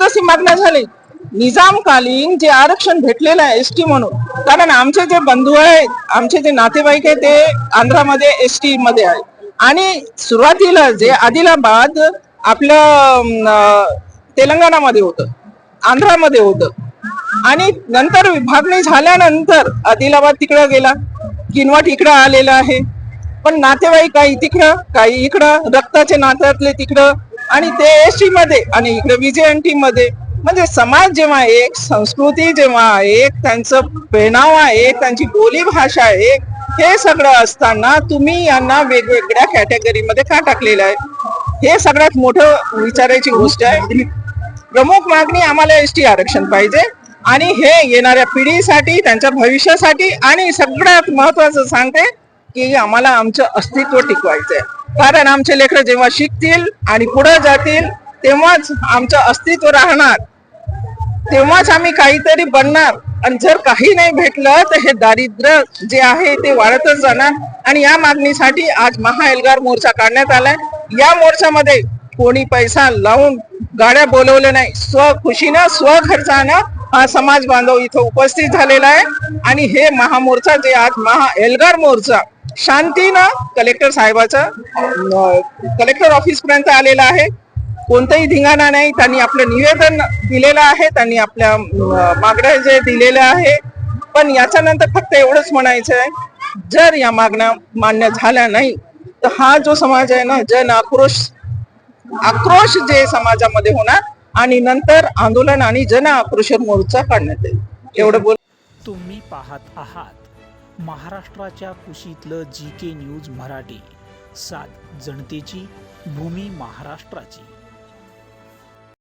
दिवस ही मागण्या झाली. निजामकालीन जे आरक्षण भेटलेलं आहे एसटी म्हणून, कारण आमचे जे बंधू आहेत, आमचे जे नातेवाईक आहेत ते आंध्रामध्ये एसटी मध्ये आहे. आणि सुरुवातीला जे आदिलाबाद आपलं तेलंगणामध्ये होतं, आंध्रामध्ये होतं, आणि नंतर विभागणी झाल्यानंतर आदिलाबाद तिकडं गेला, किनवट इकडं आलेला आहे. पण नातेवाईक काही तिकडं काही इकडं, रक्ताचे नात्यातले तिकडं, आणि ते एसटी मध्ये आणि इकडे विजेएनटी मध्ये. म्हणजे समाज जेव्हा एक, संस्कृती जेव्हा एक, त्यांचं पेहनावा एक, त्यांची बोली भाषा एक, हे सगळं असताना तुम्ही यांना वेगवेगळ्या कॅटेगरीमध्ये का टाकलेलं आहे? हे सगळ्यात मोठं विचारायची गोष्ट आहे. प्रमुख मागणी आम्हाला एसटी आरक्षण पाहिजे, आणि हे येणाऱ्या पिढीसाठी, त्यांच्या भविष्यासाठी, आणि सगळ्यात महत्वाचं सांगते की आम्हाला आमचं अस्तित्व टिकवायचंय. कारण आमचे लेकरं जेव्हा शिकतील आणि पुढे जातील तेव्हाच आमचं अस्तित्व राहणार, तेव्हाच आम्ही काहीतरी बनणार. आणि जर काही नाही भेटलं तर हे दारिद्र्य जे आहे ते वाढतच जाणार. आणि या मागणीसाठी आज महाएल्गार मोर्चा काढण्यात आलाय. या मोर्चामध्ये कोणी पैसा लावून गाड्या बोलवल्या नाही, स्वखुशीनं स्वखर्चानं हा समाज बांधव इथं उपस्थित झालेला आहे. आणि हे महामोर्चा जे आज महाएल्गार मोर्चा शांतीनं कलेक्टर साहेबाचं कलेक्टर ऑफिस पर्यंत आलेला आहे. कोणताही धिंगाणा नाही. त्यांनी आपलं निवेदन दिलेलं आहे, त्यांनी आपल्या मागण्या जे दिलेल्या आहे. पण याच्यानंतर फक्त एवढंच म्हणायचं आहे, जर या मागण्या मान्य झाल्या नाही तर हा जो समाज आहे ना, जन आक्रोश जे समाजामध्ये होणार, आणि नंतर आंदोलन आणि जन आक्रोश मोर्चा काढण्यात येईल. एवढं बोल. तुम्ही पाहत आहात महाराष्ट्राच्या कुशीतलं GK न्यूज मराठी, सात जनतेची, भूमी महाराष्ट्राची.